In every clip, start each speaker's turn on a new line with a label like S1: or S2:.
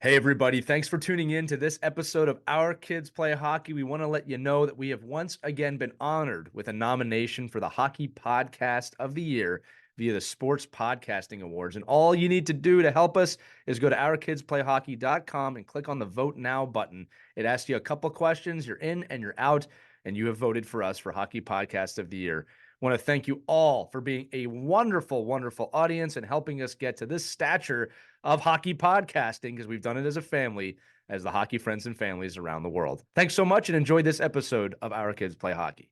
S1: Hey, everybody. Thanks for tuning in to this episode of Our Kids Play Hockey. We want to let you know that we have once again been honored with a nomination for the Hockey Podcast of the Year via the Sports Podcasting Awards. And all you need to do to help us is go to ourkidsplayhockey.com and click on the Vote Now button. It asks you a couple questions. You're in and you're out, and you have voted for us for Hockey Podcast of the Year. I want to thank you all for being a wonderful, wonderful audience and helping us get to this stature of hockey podcasting, because we've done it as a family, as the hockey friends and families around the world. Thanks so much and enjoy this episode of Our Kids Play Hockey.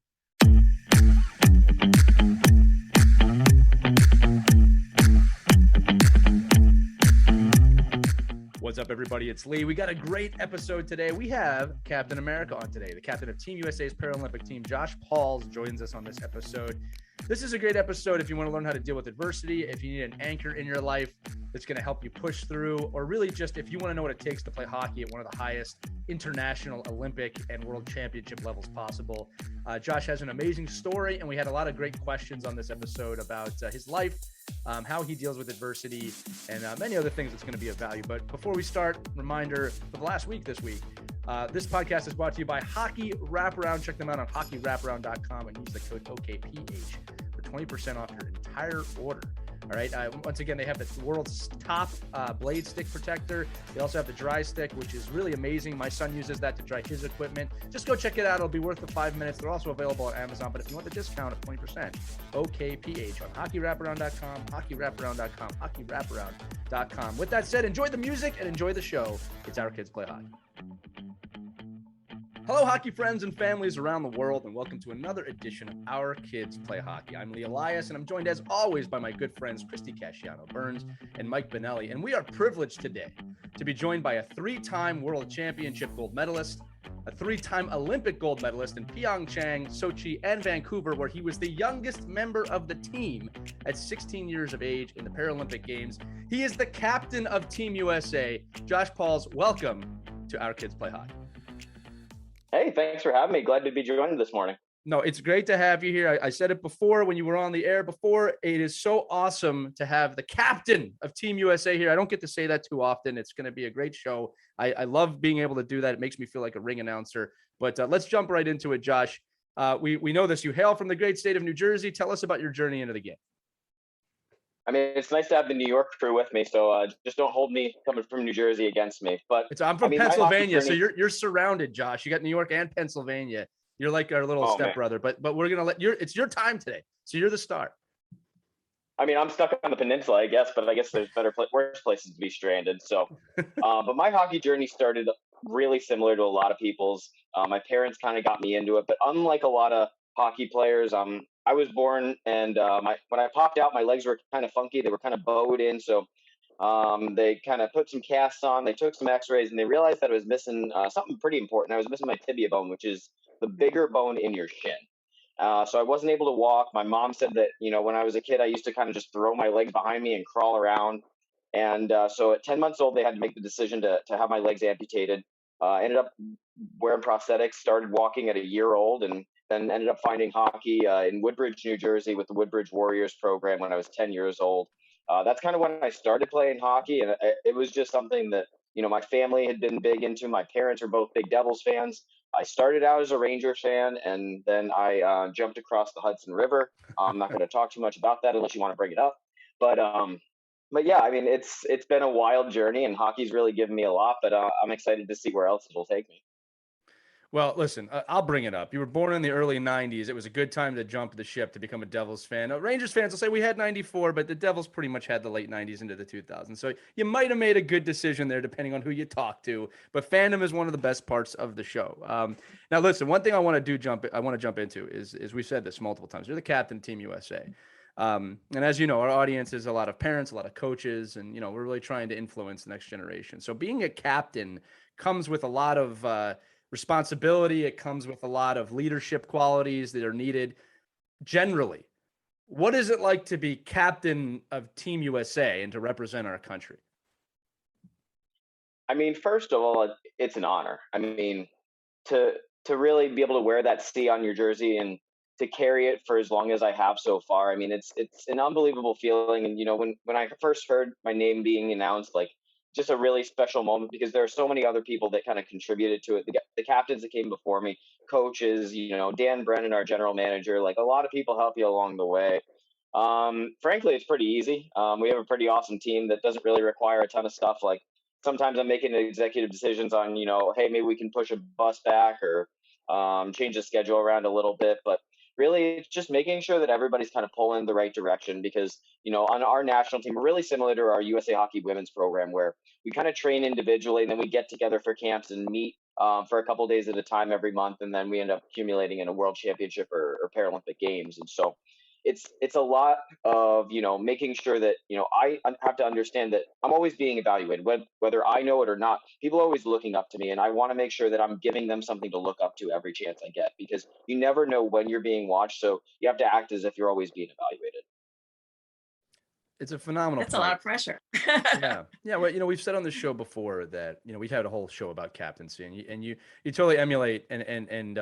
S1: What's up, everybody? It's Lee. We got a great episode today. We have Captain America on today. The captain of Team USA's Paralympic team, Josh Pauls, joins us on this episode. This is a great episode if you want to learn how to deal with adversity, if you need an anchor in your life that's going to help you push through, or really just if you want to know what it takes to play hockey at one of the highest international, Olympic, and world championship levels possible. Josh has an amazing story, and we had a lot of great questions on this episode about his life, how he deals with adversity, and many other things that's going to be of value. But before we start, reminder for the last week this week, this podcast is brought to you by Hockey Wraparound. Check them out on hockeywraparound.com and use the code OKPH for 20% off your entire order. All right. Once again, they have the world's top blade stick protector. They also have the dry stick, which is really amazing. My son uses that to dry his equipment. Just go check it out. It'll be worth the 5 minutes. They're also available on Amazon. But if you want the discount of 20%, OKPH on hockeywraparound.com, hockeywraparound.com, hockeywraparound.com. With that said, enjoy the music and enjoy the show. It's Our Kids Play Hockey. Hello, hockey friends and families around the world, and welcome to another edition of Our Kids Play Hockey. I'm Lee Elias, and I'm joined as always by my good friends Christy Casciano-Burns and Mike Benelli, and we are privileged today to be joined by a three-time World Championship gold medalist, a three-time Olympic gold medalist in Pyeongchang, Sochi, and Vancouver, where he was the youngest member of the team at 16 years of age in the Paralympic Games. He is the captain of Team USA. Josh Pauls, welcome to Our Kids Play Hockey.
S2: Hey, thanks for having me. Glad to be joined this morning.
S1: No, it's great to have you here. I said it before when you were on the air before. It is so awesome to have the captain of Team USA here. I don't get to say that too often. It's going to be a great show. I love being able to do that. It makes me feel like a ring announcer. But let's jump right into it, Josh. We know this. You hail from the great state of New Jersey. Tell us about your journey into the game.
S2: I mean, it's nice to have the New York crew with me, so just don't hold me coming from New Jersey against me. But
S1: I'm from Pennsylvania, so you're surrounded, Josh. You got New York and Pennsylvania. You're like our little stepbrother. But we're gonna let it's your time today, so you're the star.
S2: I mean, I'm stuck on the peninsula, I guess, but I guess there's worse places to be stranded. So, but my hockey journey started really similar to a lot of people's. My parents kind of got me into it, but unlike a lot of hockey players, I was born and when I popped out, my legs were kind of funky. They were kind of bowed in. So they kind of put some casts on. They took some x-rays and they realized that I was missing something pretty important. I was missing my tibia bone, which is the bigger bone in your shin. So I wasn't able to walk. My mom said that, when I was a kid, I used to kind of just throw my legs behind me and crawl around. And so at 10 months old, they had to make the decision to have my legs amputated. Ended up wearing prosthetics, started walking at a year old, and then ended up finding hockey in Woodbridge, New Jersey with the Woodbridge Warriors program when I was 10 years old. That's kind of when I started playing hockey. And it was just something that, my family had been big into. My parents were both big Devils fans. I started out as a Rangers fan, and then I jumped across the Hudson River. I'm not going to talk too much about that unless you want to bring it up. But yeah, I mean, it's been a wild journey, and hockey's really given me a lot, but I'm excited to see where else it'll take me.
S1: Well, listen, I'll bring it up. You were born in the early 90s. It was a good time to jump the ship to become a Devils fan. Rangers fans will say we had 94, but the Devils pretty much had the late 90s into the 2000s. So you might have made a good decision there, depending on who you talk to. But fandom is one of the best parts of the show. Now, listen, one thing I want to jump into is we've said this multiple times. You're the captain of Team USA. And as you know, our audience is a lot of parents, a lot of coaches, and, we're really trying to influence the next generation. So being a captain comes with a lot of responsibility. It comes with a lot of leadership qualities that are needed. Generally, what is it like to be captain of Team USA and to represent our country?
S2: I mean, first of all, it's an honor. I mean, to really be able to wear that C on your jersey and to carry it for as long as I have so far. I mean, it's an unbelievable feeling. And, when I first heard my name being announced, like, just a really special moment because there are so many other people that kind of contributed to it. The captains that came before me, coaches, Dan Brennan, our general manager, like a lot of people help you along the way. Frankly, it's pretty easy. We have a pretty awesome team that doesn't really require a ton of stuff. Like sometimes I'm making executive decisions on, hey, maybe we can push a bus back or change the schedule around a little bit. But really, it's just making sure that everybody's kind of pulling in the right direction because, on our national team, we're really similar to our USA Hockey women's program where we kind of train individually and then we get together for camps and meet for a couple days at a time every month. And then we end up accumulating in a world championship or Paralympic games. And so it's a lot of making sure that I have to understand that I'm always being evaluated, whether I know it or not. People are always looking up to me, and I want to make sure that I'm giving them something to look up to every chance I get, because you never know when you're being watched, so you have to act as if you're always being evaluated.
S1: It's a phenomenal
S3: That's
S1: point.
S3: a lot of pressure.
S1: Yeah. Well, we've said on the show before that we've had a whole show about captaincy, and you totally emulate and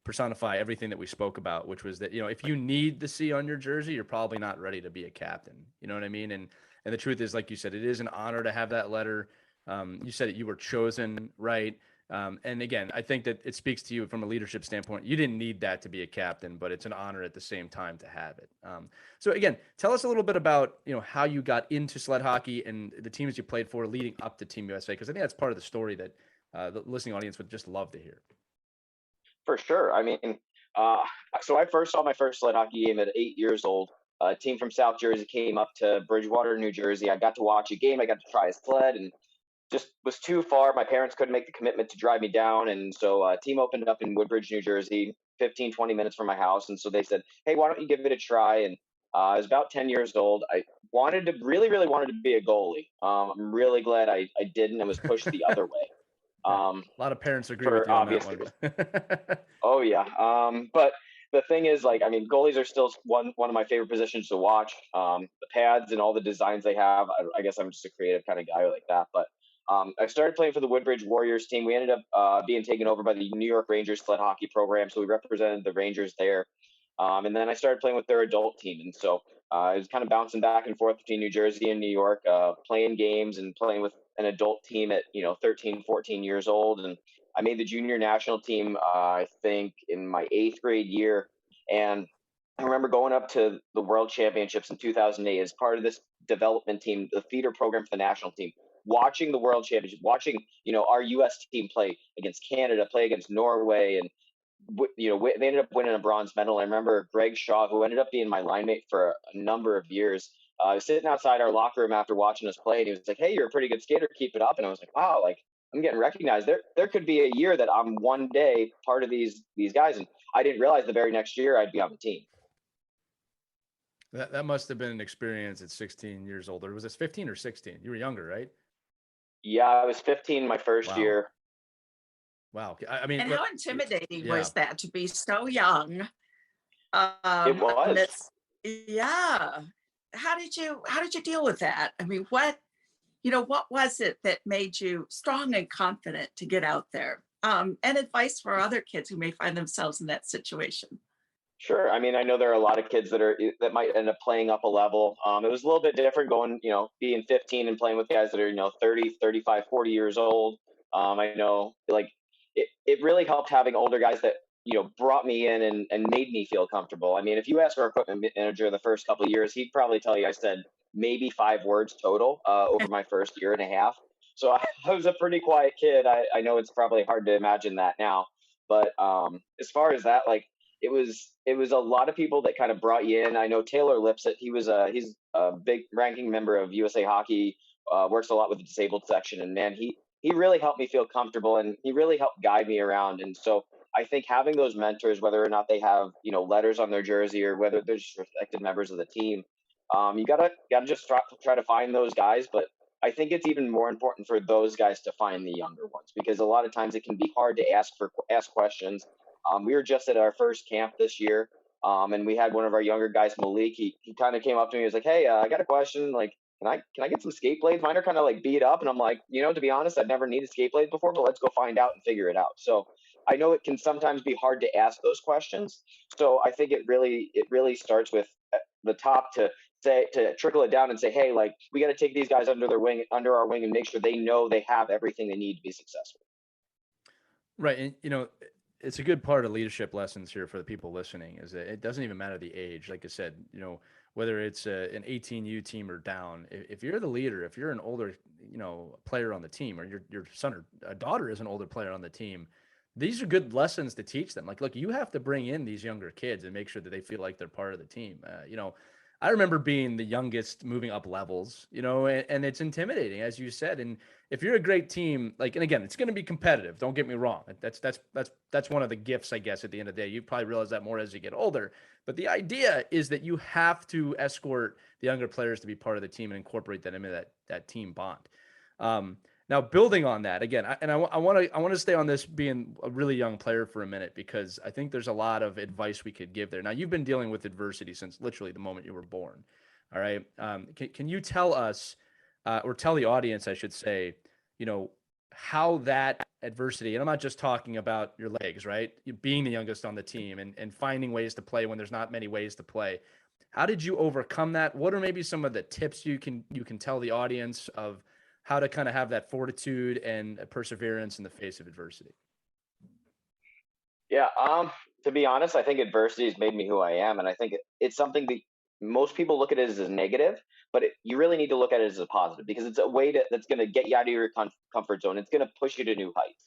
S1: personify everything that we spoke about, which was that, if you need the C on your jersey, you're probably not ready to be a captain. You know what I mean? And the truth is, like you said, it is an honor to have that letter. You said that you were chosen, right? And again, I think that it speaks to you from a leadership standpoint. You didn't need that to be a captain, but it's an honor at the same time to have it. So again, tell us a little bit about, how you got into sled hockey and the teams you played for leading up to Team USA, because I think that's part of the story that the listening audience would just love to hear.
S2: For sure. I mean, so I first saw my first sled hockey game at 8 years old. A team from South Jersey came up to Bridgewater, New Jersey. I got to watch a game. I got to try a sled and just was too far. My parents couldn't make the commitment to drive me down. And so a team opened up in Woodbridge, New Jersey, 15, 20 minutes from my house. And so they said, hey, why don't you give it a try? And I was about 10 years old. I really wanted to be a goalie. I'm really glad I didn't and was pushed the other way.
S1: A lot of parents agree with you on that one.
S2: Oh yeah. But the thing is, goalies are still one of my favorite positions to watch. The pads and all the designs they have. I guess I'm just a creative kind of guy like that. But I started playing for the Woodbridge Warriors team. We ended up being taken over by the New York Rangers sled hockey program, so we represented the Rangers there. And then I started playing with their adult team, and so I was kind of bouncing back and forth between New Jersey and New York, playing games and playing with an adult team at 13, 14 years old. And I made the junior national team, I think, in my 8th grade year. And I remember going up to the World Championships in 2008 as part of this development team, the feeder program for the national team, watching the World Championship, watching, our U.S. team play against Canada, play against Norway, and they ended up winning a bronze medal. I remember Greg Shaw, who ended up being my line mate for a number of years, sitting outside our locker room after watching us play, and he was like, hey, you're a pretty good skater, keep it up. And I was like, wow, I'm getting recognized. There could be a year that I'm one day part of these guys. And I didn't realize the very next year I'd be on the team.
S1: That must have been an experience at 16 years old. Or was this 15 or 16? You were younger, right?
S2: Yeah, I was 15 my first year.
S1: Wow. I mean,
S3: and how intimidating was that to be so young?
S2: It was.
S3: Yeah. How did you deal with that? I mean, what was it that made you strong and confident to get out there? And advice for other kids who may find themselves in that situation.
S2: Sure. I mean, I know there are a lot of kids that might end up playing up a level. It was a little bit different going, being 15 and playing with guys that are, 30, 35, 40 years old. I know it really helped having older guys that, brought me in and made me feel comfortable. I mean, if you ask our equipment manager the first couple of years, he'd probably tell you I said maybe 5 words total over my first year and a half. So I was a pretty quiet kid. I know it's probably hard to imagine that now, but as far as that, it was a lot of people that kind of brought you in. I know Taylor Lipsett, he's a big ranking member of USA Hockey, works a lot with the disabled section, and man, he really helped me feel comfortable, and he really helped guide me around. And so I think having those mentors, whether or not they have letters on their jersey or whether they're just respected members of the team, you gotta just try to find those guys. But I think it's even more important for those guys to find the younger ones, because a lot of times it can be hard to ask questions. We were just at our first camp this year, and we had one of our younger guys, Malik. He kind of came up to me. He was like, "Hey, I got a question. Can I get some skate blades? Mine are kind of beat up." And I'm like, to be honest, I've never needed skate blades before, but let's go find out and figure it out. So I know it can sometimes be hard to ask those questions. So I think it really starts with the top to to trickle it down and say, hey, like we got to take these guys under our wing and make sure they know they have everything they need to be successful.
S1: Right. And, it's a good part of leadership lessons here for the people listening is that it doesn't even matter the age. Like I said, whether it's an 18U team or down, if you're the leader, if you're an older, player on the team, or your son or a daughter is an older player on the team, these are good lessons to teach them. Like, look, you have to bring in these younger kids and make sure that they feel like they're part of the team. I remember being the youngest moving up levels, and it's intimidating, as you said. And if you're a great team, and again, it's going to be competitive. Don't get me wrong. That's one of the gifts, I guess, at the end of the day. You probably realize that more as you get older. But the idea is that you have to escort the younger players to be part of the team and incorporate them into that team bond. Now, building on that again, I want to stay on this being a really young player for a minute, because I think there's a lot of advice we could give there. Now, you've been dealing with adversity since literally the moment you were born. All right. Can you tell us, or tell the audience, I should say, how that adversity, and I'm not just talking about your legs, right? You being the youngest on the team and finding ways to play when there's not many ways to play. How did you overcome that? What are maybe some of the tips you can tell the audience of how to kind of have that fortitude and perseverance in the face of adversity?
S2: Yeah. To be honest, I think adversity has made me who I am. And I think it's something that most people look at it as a negative, but you really need to look at it as a positive, because it's a way that's going to get you out of your comfort zone. It's going to push you to new heights.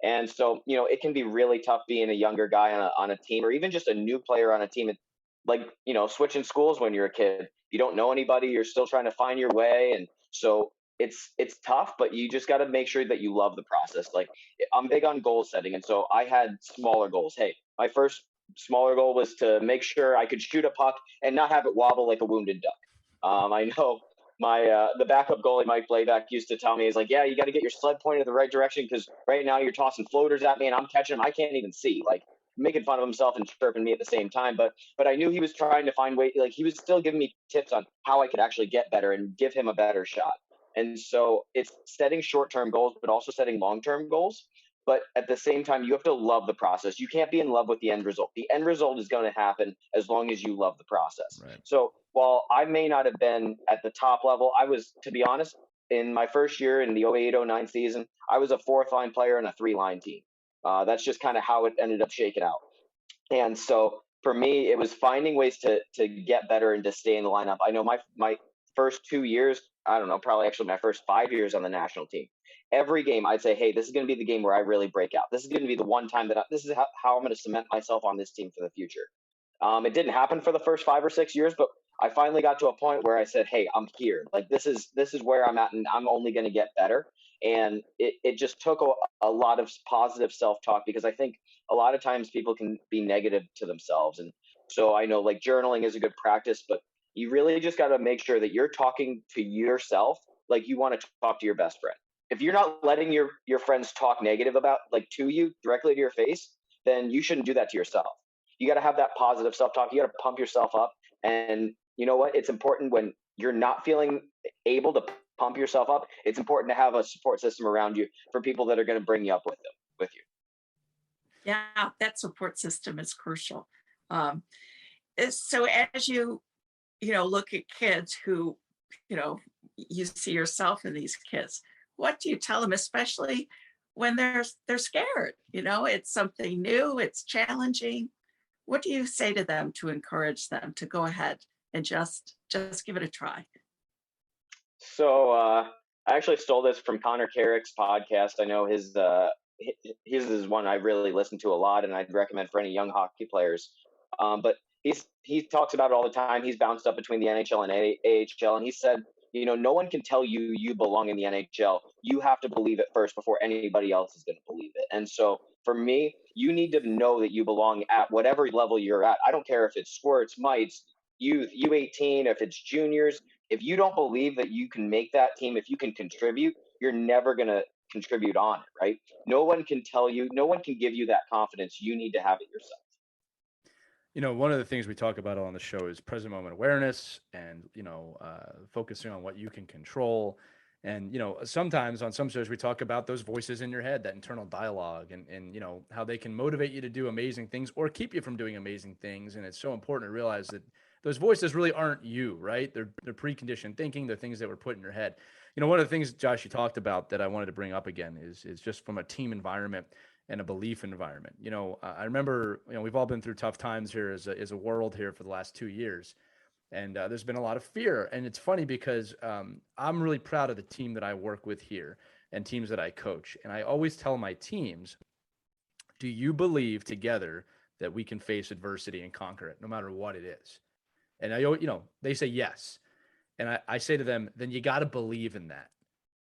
S2: And so, it can be really tough being a younger guy on a team, or even just a new player on a team. It's like, switching schools when you're a kid, you don't know anybody, you're still trying to find your way. And so it's tough, but you just got to make sure that you love the process. Like, I'm big on goal setting. And so I had smaller goals. Hey, my first smaller goal was to make sure I could shoot a puck and not have it wobble like a wounded duck. I know the backup goalie, Mike Blayback, used to tell me, he's like, yeah, you got to get your sled pointed in the right direction, because right now you're tossing floaters at me and I'm catching them. I can't even see, like making fun of himself and chirping me at the same time. But I knew he was trying to find ways, like he was still giving me tips on how I could actually get better and give him a better shot. And so it's setting short-term goals, but also setting long-term goals. But at the same time, you have to love the process. You can't be in love with the end result. The end result is going to happen as long as you love the process.
S1: Right.
S2: So while I may not have been at the top level, I was, to be honest, in my first year in the 08-09 season, I was a fourth line player on a 3-line team. That's just kind of how it ended up shaking out. And so for me, it was finding ways to get better and to stay in the lineup. I know my first 2 years, I don't know, probably actually my first 5 years on the national team, every game I'd say, hey, this is going to be the game where I really break out. This is going to be the one time this is how I'm going to cement myself on this team for the future. It didn't happen for the first 5 or 6 years, but I finally got to a point where I said, hey, I'm here. Like, this is where I'm at, and I'm only going to get better. And it just took a lot of positive self-talk, because I think a lot of times people can be negative to themselves. And so I know, like, journaling is a good practice, but you really just got to make sure that you're talking to yourself like you want to talk to your best friend. If you're not letting your friends talk negative about, like, to you directly to your face, then you shouldn't do that to yourself. You got to have that positive self-talk. You got to pump yourself up. And you know what? It's important when you're not feeling able to pump yourself up. It's important to have a support system around you for people that are going to bring you up with you.
S3: Yeah, that support system is crucial. So as you look at kids who, you see yourself in these kids, what do you tell them, especially when they're scared? It's something new, it's challenging. What do you say to them to encourage them to go ahead and just give it a try?
S2: So I actually stole this from Connor Carrick's podcast. I know his is one I really listen to a lot, and I'd recommend for any young hockey players. But he talks about it all the time. He's bounced up between the NHL and AHL, and he said, no one can tell you belong in the NHL. You have to believe it first before anybody else is going to believe it. And so for me, you need to know that you belong at whatever level you're at. I don't care if it's squirts, mites, youth, U18, if it's juniors. If you don't believe that you can make that team, if you can contribute, you're never going to contribute on it, right? No one can tell you, no one can give you that confidence. You need to have it yourself.
S1: One of the things we talk about on the show is present moment awareness and, focusing on what you can control. And, sometimes on some shows we talk about those voices in your head, that internal dialogue and how they can motivate you to do amazing things or keep you from doing amazing things. And it's so important to realize that those voices really aren't you, right? They're preconditioned thinking. They're things that were put in your head. One of the things, Josh, you talked about that I wanted to bring up again is just from a team environment and a belief environment. I remember, we've all been through tough times here as a world here for the last 2 years. And there's been a lot of fear. And it's funny because I'm really proud of the team that I work with here and teams that I coach. And I always tell my teams, do you believe together that we can face adversity and conquer it no matter what it is? And they say yes. And I say to them, then you got to believe in that,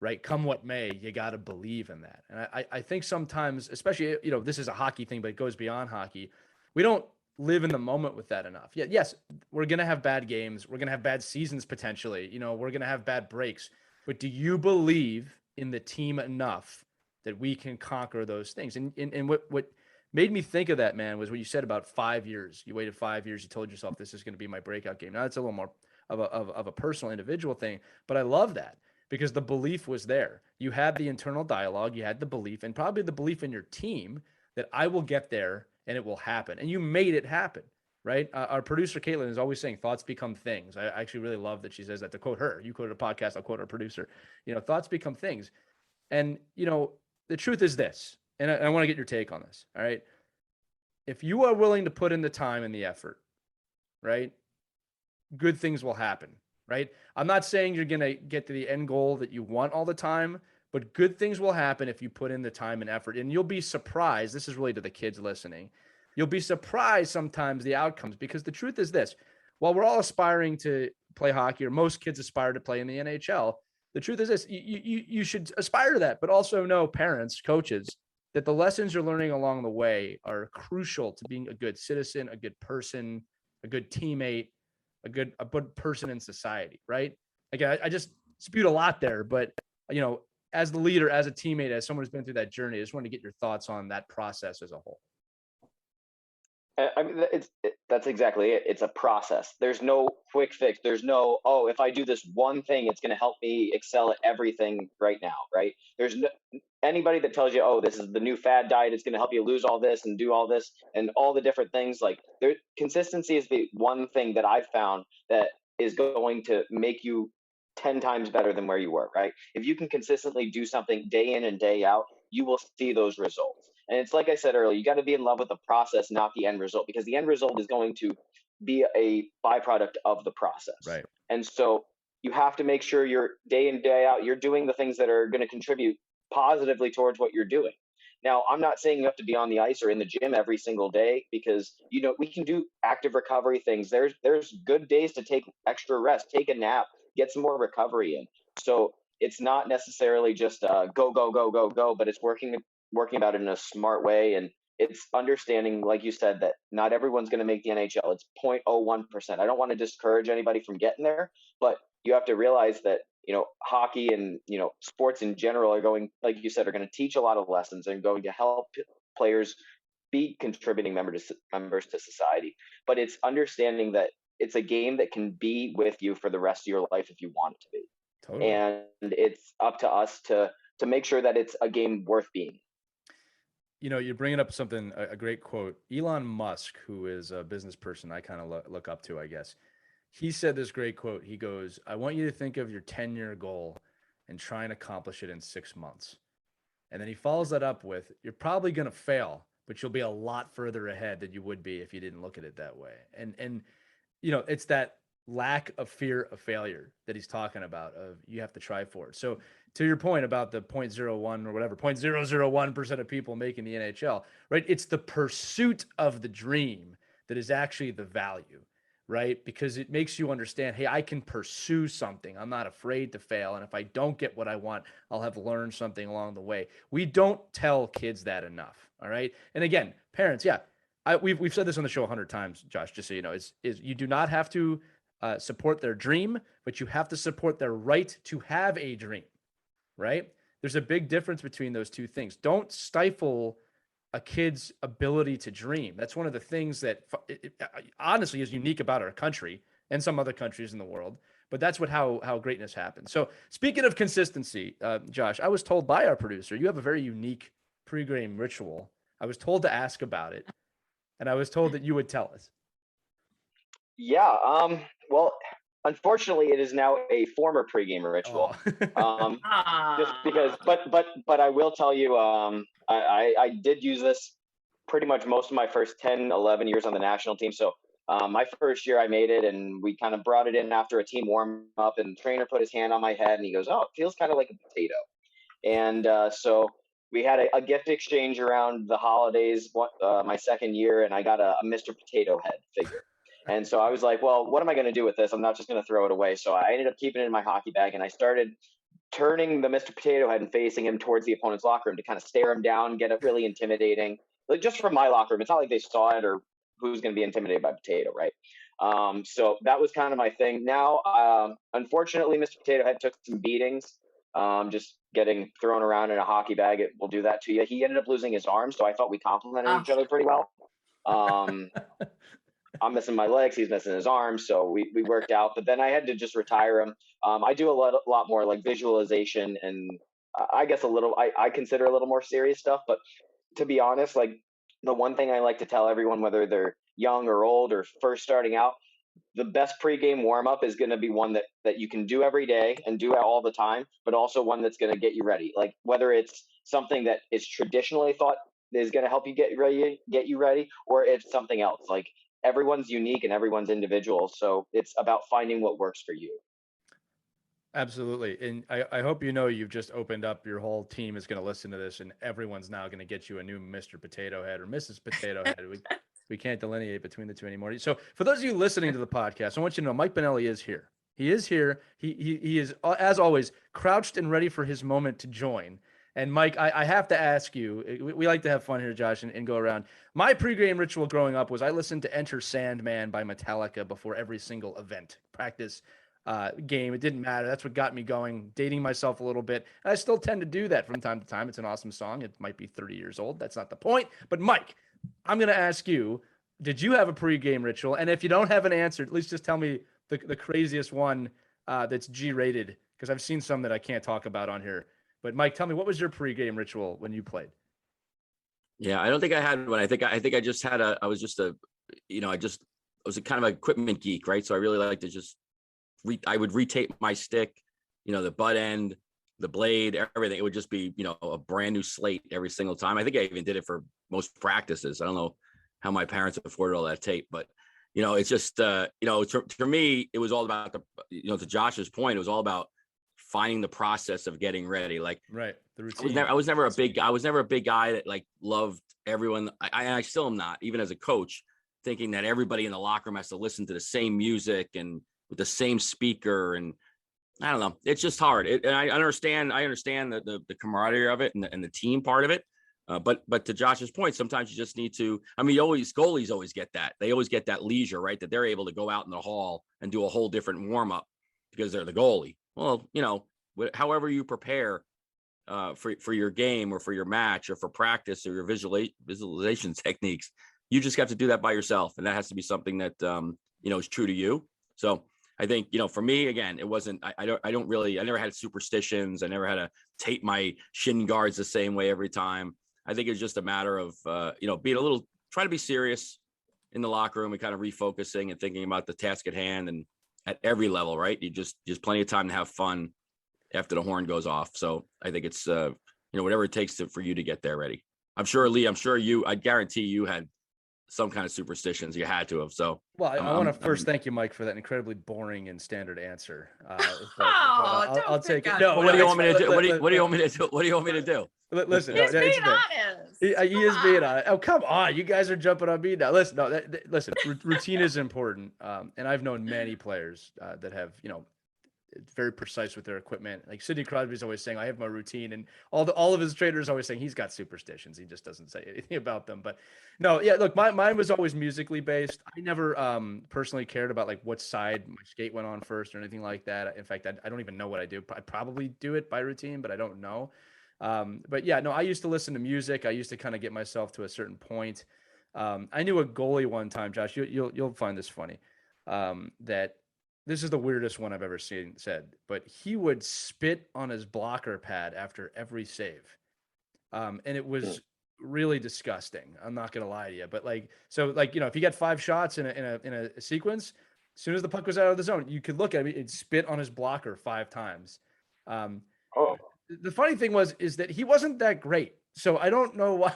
S1: right? Come what may, you got to believe in that. And I think sometimes, especially, this is a hockey thing, but it goes beyond hockey. We don't live in the moment with that enough. Yeah, yes, we're going to have bad games. We're going to have bad seasons potentially. We're going to have bad breaks. But do you believe in the team enough that we can conquer those things? And what made me think of that, man, was what you said about 5 years. You waited 5 years. You told yourself this is going to be my breakout game. Now it's a little more of a personal individual thing, but I love that because the belief was there. You had the internal dialogue, you had the belief, and probably the belief in your team that I will get there and it will happen. And you made it happen, right? Our producer, Caitlin, is always saying thoughts become things. I actually really love that she says that. To quote her, you quoted a podcast, I'll quote our producer, thoughts become things. And, the truth is this, and I want to get your take on this. All right. If you are willing to put in the time and the effort, right, good things will happen, right? I'm not saying you're going to get to the end goal that you want all the time, but good things will happen if you put in the time and effort. And you'll be surprised. This is really to the kids listening. You'll be surprised sometimes the outcomes, because the truth is this: while we're all aspiring to play hockey, or most kids aspire to play in the NHL, the truth is this: you should aspire to that, but also know, parents, coaches, that the lessons you're learning along the way are crucial to being a good citizen, a good person, a good teammate, a good person in society, right? Again, I just spewed a lot there, but as the leader, as a teammate, as someone who's been through that journey, I just wanted to get your thoughts on that process as a whole.
S2: I mean, that's exactly it. It's a process. There's no quick fix. There's no, if I do this one thing, it's going to help me excel at everything right now, right? There's no, anybody that tells you, this is the new fad diet, it's going to help you lose all this and do all this and all the different things. Like, consistency is the one thing that I've found that is going to make you 10 times better than where you were, right? If you can consistently do something day in and day out, you will see those results. And it's like I said earlier, you got to be in love with the process, not the end result, because the end result is going to be a byproduct of the process.
S1: Right.
S2: And so you have to make sure you're day in, day out, you're doing the things that are going to contribute positively towards what you're doing. Now, I'm not saying you have to be on the ice or in the gym every single day, because, we can do active recovery things. There's good days to take extra rest, take a nap, get some more recovery in. So it's not necessarily just go, go, go, go, go, but it's working about it in a smart way. And it's understanding, like you said, that not everyone's going to make the NHL. It's 0.01%. I don't want to discourage anybody from getting there, but you have to realize that, hockey and, sports in general are going, like you said, are going to teach a lot of lessons and going to help players be contributing members to society. But it's understanding that it's a game that can be with you for the rest of your life if you want it to be.
S1: Totally.
S2: And it's up to us to make sure that it's a game worth being.
S1: You're bringing up something, a great quote. Elon Musk, who is a business person I kind of look up to, I guess. He said this great quote. He goes, I want you to think of your 10-year goal and try and accomplish it in 6 months. And then he follows that up with, you're probably going to fail, but you'll be a lot further ahead than you would be if you didn't look at it that way. And it's that lack of fear of failure that he's talking about, of you have to try for it. So to your point about the 0.01 or whatever, 0.001% of people making the NHL, right? It's the pursuit of the dream that is actually the value, right? Because it makes you understand, hey, I can pursue something. I'm not afraid to fail. And if I don't get what I want, I'll have learned something along the way. We don't tell kids that enough. All right. And again, parents, yeah, we've said this on the show 100 times, Josh, just so you know, is you do not have to support their dream, but you have to support their right to have a dream, right? There's a big difference between those two things. Don't stifle a kid's ability to dream. That's one of the things that honestly is unique about our country and some other countries in the world, but that's how greatness happens. So speaking of consistency, Josh, I was told by our producer, you have a very unique pregame ritual. I was told to ask about it, and I was told that you would tell us.
S2: Yeah. Well, unfortunately, it is now a former pregame ritual.
S1: Oh.
S2: Just because,
S3: Ah,
S2: but I will tell you, I did use this pretty much most of my first 10, 11 years on the national team. So my first year I made it, and we kind of brought it in after a team warm up, and the trainer put his hand on my head and he goes, "Oh, it feels kind of like a potato." And so we had a gift exchange around the holidays, my second year, and I got a Mr. Potato Head figure. And so I was like, well, what am I going to do with this? I'm not just going to throw it away. So I ended up keeping it in my hockey bag, and I started turning the Mr. Potato Head and facing him towards the opponent's locker room to kind of stare him down, get it really intimidating. Like, just from my locker room, it's not like they saw it or who's going to be intimidated by Potato, right? So that was kind of my thing. Now, unfortunately, Mr. Potato Head took some beatings. Just getting thrown around in a hockey bag, it will do that to you. He ended up losing his arm, so I thought we complemented each other pretty well. Um, I'm missing my legs, he's missing his arms, so we worked out. But then I had to just retire him. I do a lot more like visualization and I guess I consider a little more serious stuff. But to be honest, like the one thing I like to tell everyone, whether they're young or old or first starting out, the best pregame warm up is going to be one that you can do every day and do it all the time, but also one that's going to get you ready. Like whether it's something that is traditionally thought is going to help you get you ready, or it's something else. Like everyone's unique and everyone's individual, so it's about finding what works for you.
S1: Absolutely. And I hope you know you've just opened up, your whole team is going to listen to this, and everyone's now going to get you a new Mr. Potato Head or Mrs. Potato Head. We can't delineate between the two anymore. So for those of you listening to the podcast, I want you to know Mike Benelli is here. He is here. He is, as always, crouched and ready for his moment to join. And Mike, I have to ask you, we like to have fun here, Josh, and go around. My pregame ritual growing up was I listened to Enter Sandman by Metallica before every single event, practice, game. It didn't matter. That's what got me going, dating myself a little bit. And I still tend to do that from time to time. It's an awesome song. It might be 30 years old. That's not the point. But Mike, I'm going to ask you, did you have a pregame ritual? And if you don't have an answer, at least just tell me the craziest one that's G-rated, because I've seen some that I can't talk about on here. But Mike, tell me, what was your pregame ritual when you played?
S4: Yeah, I don't think I had one. I think I just had I was just I was a kind of equipment geek, right? So I really like to just I would retape my stick, the butt end, the blade, everything. It would just be, a brand new slate every single time. I think I even did it for most practices. I don't know how my parents afforded all that tape, but it's just, for me, it was all about to Josh's point, it was all about finding the process of getting ready. Like,
S1: right, the routine.
S4: I was never a big guy that like loved everyone. I still am not, even as a coach, thinking that everybody in the locker room has to listen to the same music and with the same speaker. And I don't know, it's just hard. And I understand the camaraderie of it and the team part of it. But to Josh's point, sometimes you just need to, goalies always get that. They always get that leisure, right? That they're able to go out in the hall and do a whole different warm up because they're the goalie. Well, however you prepare for your game or for your match or for practice or your visualization techniques, you just have to do that by yourself. And that has to be something that, is true to you. So I think, for me, again, it wasn't, I never had superstitions. I never had to tape my shin guards the same way every time. I think it's just a matter of, being try to be serious in the locker room and kind of refocusing and thinking about the task at hand and at every level, right? Just plenty of time to have fun after the horn goes off. So I think it's, whatever it takes for you to get there ready. I'm sure, Lee, I guarantee you had some kind of superstitions. You had to have. So,
S1: well, I want to first thank you, Mike, for that incredibly boring and standard answer.
S3: I'll
S1: take it.
S3: No,
S4: what do you want me to do? What do you want me to do? What do you want me to do?
S1: Listen,
S3: he's being honest.
S1: He is being honest. Oh, come on. You guys are jumping on me now. Listen, routine is important. And I've known many players that have, very precise with their equipment. Like Sidney Crosby's always saying, I have my routine, and all of his trainers always saying he's got superstitions. He just doesn't say anything about them. But no, yeah, look, mine was always musically based. I never personally cared about like what side my skate went on first or anything like that. In fact, I don't even know what I do. I probably do it by routine, but I don't know. But yeah, no, I used to listen to music. I used to kind of get myself to a certain point. I knew a goalie one time, Josh, you'll find this funny, that this is the weirdest one I've ever said, but he would spit on his blocker pad after every save. And it was really disgusting. I'm not going to lie to you, but if you got 5 shots in a sequence, as soon as the puck was out of the zone, you could look at it, it'd spit on his blocker 5 times.
S2: Oh,
S1: The funny thing is that he wasn't that great. So I don't know why.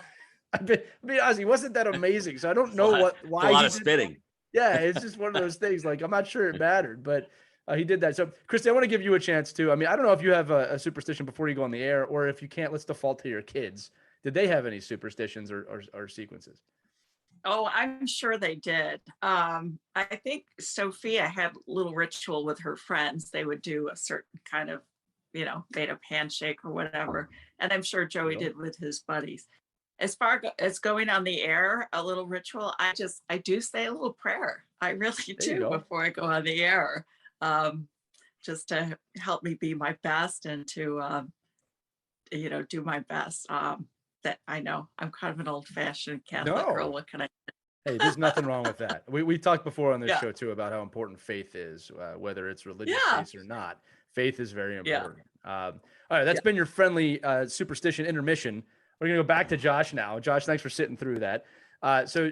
S1: To be honest, he wasn't that amazing. So I don't know why
S4: a lot
S1: he
S4: of
S1: did
S4: spitting.
S1: Yeah, it's just one of those things. Like, I'm not sure it mattered, but he did that. So, Christy, I want to give you a chance too. I mean, I don't know if you have a superstition before you go on the air, or if you can't, let's default to your kids. Did they have any superstitions or sequences?
S3: Oh, I'm sure they did. I think Sophia had a little ritual with her friends. They would do a certain kind of, made up handshake or whatever. And I'm sure Joey did with his buddies. As far as going on the air, a little ritual, I do say a little prayer. I really do before I go on the air, just to help me be my best and to, do my best. That I know I'm kind of an old-fashioned Catholic girl. What can I?
S1: Hey, there's nothing wrong with that. We talked before on this show too about how important faith is, whether it's religious faith or not. Faith is very important. All right, that's been your friendly superstition intermission. We're going to go back to Josh now. Josh, thanks for sitting through that. So,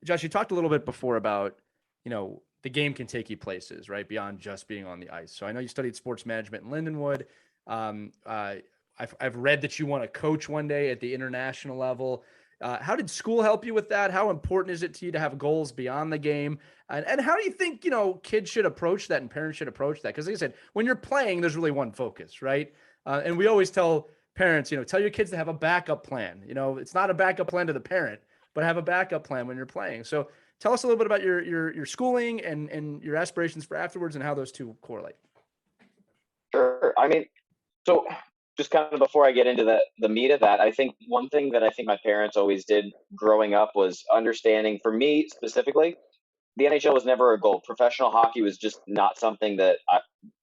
S1: Josh, you talked a little bit before about, the game can take you places, right, beyond just being on the ice. So I know you studied sports management in Lindenwood. I've read that you want to coach one day at the international level. How did school help you with that? How important is it to you to have goals beyond the game? And how do you think, kids should approach that and parents should approach that? Because like I said, when you're playing, there's really one focus, right? And we always tell parents, tell your kids to have a backup plan. It's not a backup plan to the parent, but have a backup plan when you're playing. So tell us a little bit about your schooling and your aspirations for afterwards and how those two correlate.
S2: Sure. I mean, so just kind of before I get into the meat of that, I think one thing that I think my parents always did growing up was understanding, for me specifically, the NHL was never a goal. Professional hockey was just not something that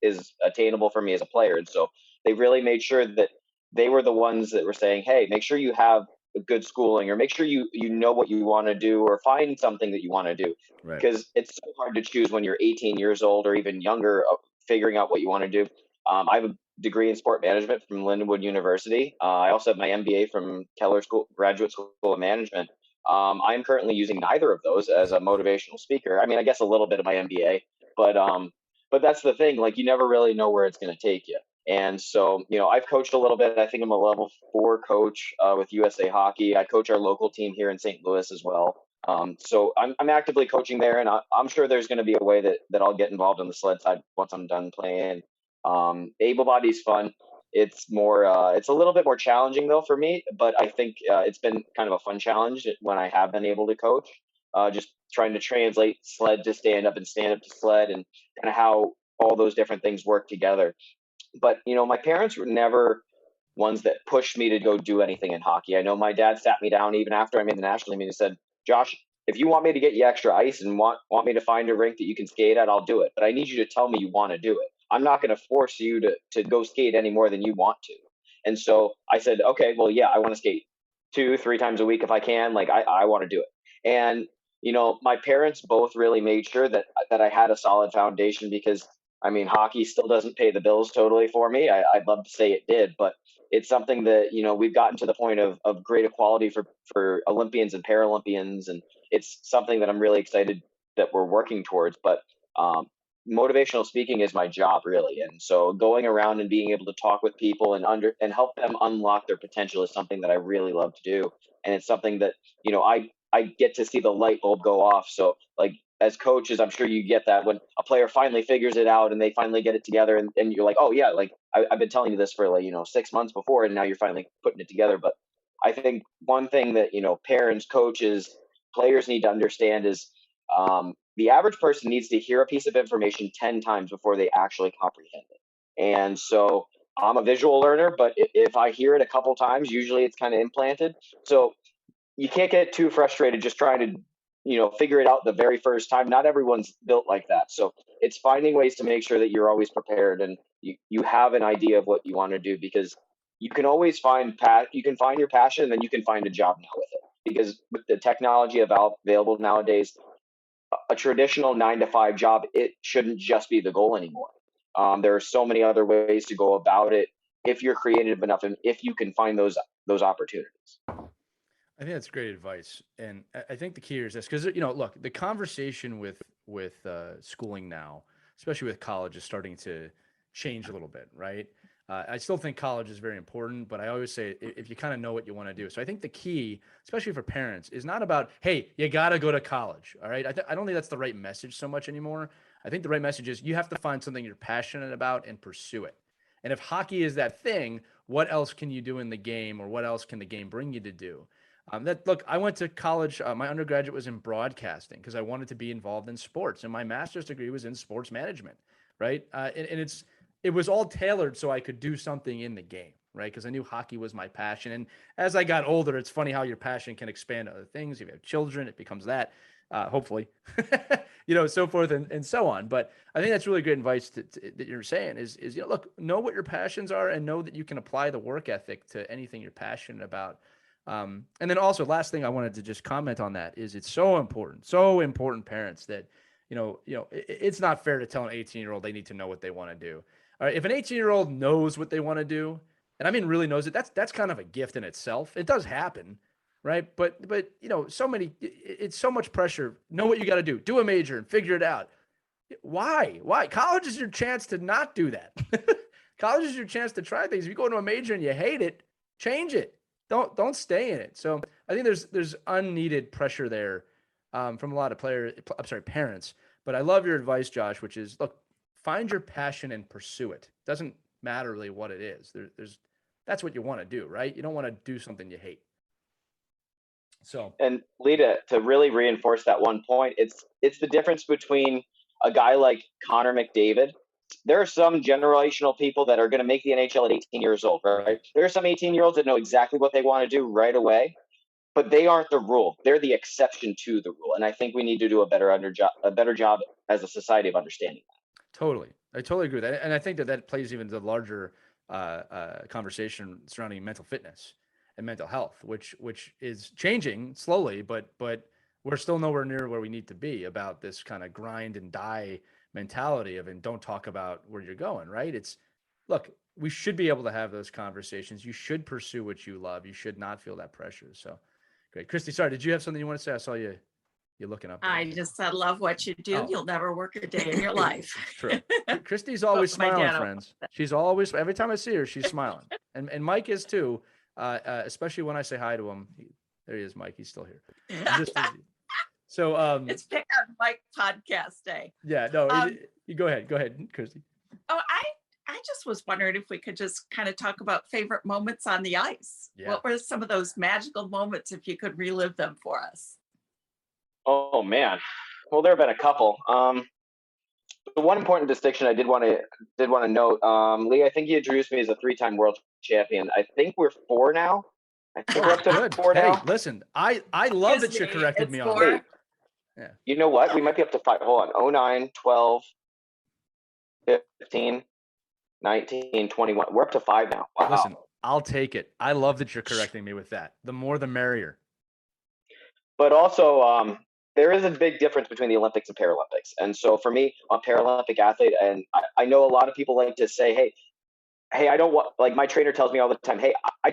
S2: is attainable for me as a player. And so they really made sure that they were the ones that were saying, hey, make sure you have a good schooling, or make sure you know what you want to do, or find something that you want to do. Right. Because it's so hard to choose when you're 18 years old or even younger, figuring out what you want to do. I have a degree in sport management from Lindenwood University. I also have my MBA from Keller Graduate School of Management. I'm currently using neither of those as a motivational speaker. I mean, I guess a little bit of my MBA, but that's the thing. Like, you never really know where it's going to take you. And so, I've coached a little bit. I think I'm a level 4 coach with USA Hockey. I coach our local team here in St. Louis as well. So I'm actively coaching there, and I'm sure there's going to be a way that I'll get involved on the sled side once I'm done playing. Able body's fun. It's more, it's a little bit more challenging though for me, but I think it's been kind of a fun challenge when I have been able to coach, just trying to translate sled to stand up and stand up to sled, and kind of how all those different things work together. But, my parents were never ones that pushed me to go do anything in hockey. I know my dad sat me down even after I made the national team, and he said, Josh, if you want me to get you extra ice and want me to find a rink that you can skate at, I'll do it. But I need you to tell me you want to do it. I'm not going to force you to go skate any more than you want to. And so I said, okay, well, yeah, I want to skate 2-3 times a week if I can. Like, I want to do it. And, my parents both really made sure that I had a solid foundation, because, I mean, hockey still doesn't pay the bills totally for me. I'd love to say it did, but it's something that, we've gotten to the point of great equality for Olympians and Paralympians. And it's something that I'm really excited that we're working towards. But motivational speaking is my job, really. And so going around and being able to talk with people and help them unlock their potential is something that I really love to do. And it's something that, I get to see the light bulb go off. So, like, as coaches, I'm sure you get that when a player finally figures it out and they finally get it together, and you're like, oh yeah, like I've been telling you this for 6 months before, and now you're finally putting it together. But I think one thing that, parents, coaches, players need to understand is the average person needs to hear a piece of information 10 times before they actually comprehend it. And so I'm a visual learner, but if I hear it a couple times, usually it's kind of implanted. So you can't get too frustrated just trying to, figure it out the very first time. Not everyone's built like that. So it's finding ways to make sure that you're always prepared and you have an idea of what you want to do, because you can always find your passion, and then you can find a job now with it. Because with the technology available nowadays, a traditional 9-to-5 job, it shouldn't just be the goal anymore. There are so many other ways to go about it if you're creative enough and if you can find those opportunities.
S1: I think that's great advice. And I think the key here is this, because, look, the conversation with schooling now, especially with college, is starting to change a little bit, right? I still think college is very important, but I always say if you kind of know what you want to do. So I think the key, especially for parents, is not about, hey, you got to go to college. All right. I don't think that's the right message so much anymore. I think the right message is you have to find something you're passionate about and pursue it. And if hockey is that thing, what else can you do in the game, or what else can the game bring you to do? Look, I went to college. My undergraduate was in broadcasting because I wanted to be involved in sports, and my master's degree was in sports management, right? And it was all tailored so I could do something in the game, right? Because I knew hockey was my passion. And as I got older, it's funny how your passion can expand to other things. If you have children, it becomes that, hopefully, so forth and so on. But I think that's really great advice that you're saying is, look, know what your passions are and know that you can apply the work ethic to anything you're passionate about. And then also, last thing I wanted to just comment on that is it's so important, parents, that, it's not fair to tell an 18-year-old they need to know what they want to do. All right, if an 18-year-old knows what they want to do, and I mean really knows it, that's kind of a gift in itself. It does happen, right? But it's so much pressure. Know what you got to do. Do a major and figure it out. Why? College is your chance to not do that. College is your chance to try things. If you go into a major and you hate it, change it. Don't stay in it. So I think there's unneeded pressure there from a lot of parents. But I love your advice, Josh, which is, look, find your passion and pursue it. Doesn't matter really what it is. That's what you want to do, right? You don't want to do something you hate. So,
S2: and Lita, to really reinforce that one point, it's the difference between a guy like Connor McDavid. There are some generational people that are going to make the NHL at 18 years old, right? There are some 18-year-olds that know exactly what they want to do right away, but they aren't the rule. They're the exception to the rule. And I think we need to do a better job as a society of understanding that.
S1: Totally. I totally agree with that. And I think that plays even to the larger conversation surrounding mental fitness and mental health, which is changing slowly, but we're still nowhere near where we need to be about this kind of grind and die mentality and don't talk about where you're going, right? Look, we should be able to have those conversations. You should pursue what you love. You should not feel that pressure. So great. Christy, sorry, did you have something you want to say? I saw you're looking up there.
S3: I just said, love what you do. You'll never work a day in your life.
S1: True. Christy's always smiling, friends. She's always, every time I see her, she's smiling. And Mike is too, especially when I say hi to him. There he is, Mike. He's still here. So
S3: it's Pick on Mike podcast day.
S1: Yeah, no, you go ahead, Christy.
S3: Oh, I just was wondering if we could just kind of talk about favorite moments on the ice. Yeah. What were some of those magical moments, if you could relive them for us?
S2: Oh man, well, there have been a couple. The one important distinction I did want to note, Lee, I think you introduced me as a 3-time world champion. I think we're 4 now. I think we're up to 4 now.
S1: Hey, listen, I love that you corrected me on that.
S2: Yeah. You know what? We might be up to 5. Hold on. 09, 12, 15, 19, 21. We're up to 5 now. Wow.
S1: Listen, I'll take it. I love that you're correcting me with that. The more, the merrier.
S2: But also, there is a big difference between the Olympics and Paralympics. And so for me, I'm a Paralympic athlete, and I know a lot of people like to say, hey, I don't want, like my trainer tells me all the time, hey, I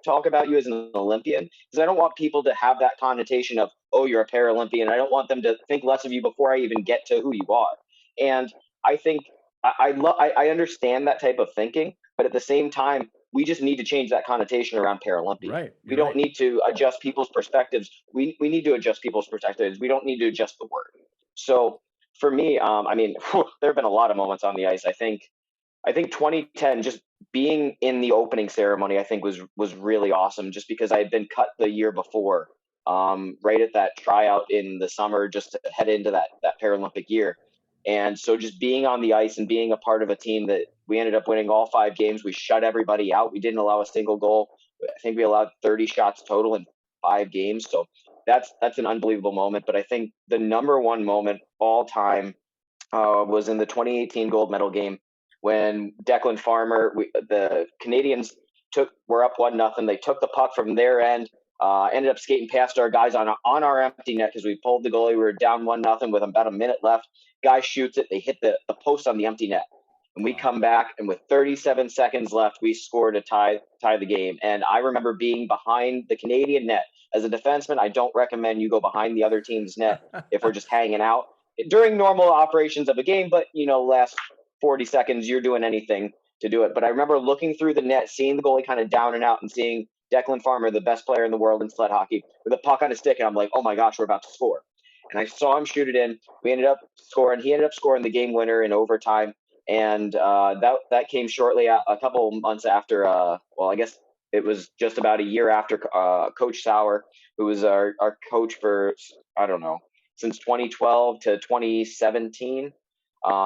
S2: talk about you as an Olympian because I don't want people to have that connotation of, oh, you're a Paralympian. I don't want them to think less of you before I even get to who you are. And I think I understand that type of thinking, but at the same time, we just need to change that connotation around Paralympian.
S1: Right.
S2: We don't need to adjust people's perspectives. We need to adjust people's perspectives. We don't need to adjust the word. So for me, I mean, there have been a lot of moments on the ice. I think 2010, just being in the opening ceremony, I think was really awesome, just because I had been cut the year before, right at that tryout in the summer, just to head into that Paralympic year. And so just being on the ice and being a part of a team that we ended up winning all 5 games. We shut everybody out. We didn't allow a single goal. I think we allowed 30 shots total in 5 games. So that's an unbelievable moment. But I think the number one moment all time was in the 2018 gold medal game when Declan Farmer, the Canadians were up 1-0. They took the puck from their end, ended up skating past our guys on our empty net because we pulled the goalie. We were down 1-0 with about a minute left. Guy shoots it. They hit the post on the empty net. And we come back, and with 37 seconds left, we scored to tie the game. And I remember being behind the Canadian net. As a defenseman, I don't recommend you go behind the other team's net if we're just hanging out. during normal operations of a game, but last 40 seconds, you're doing anything to do it. But I remember looking through the net, seeing the goalie kind of down and out, and seeing Declan Farmer, the best player in the world in sled hockey, with a puck on his stick, and I'm like, oh my gosh, we're about to score. And I saw him shoot it in. We ended up scoring. He ended up scoring the game winner in overtime, and that came shortly a couple months after. I guess it was just about a year after Coach Sauer, who was our coach for, I don't know, since 2012 to 2017.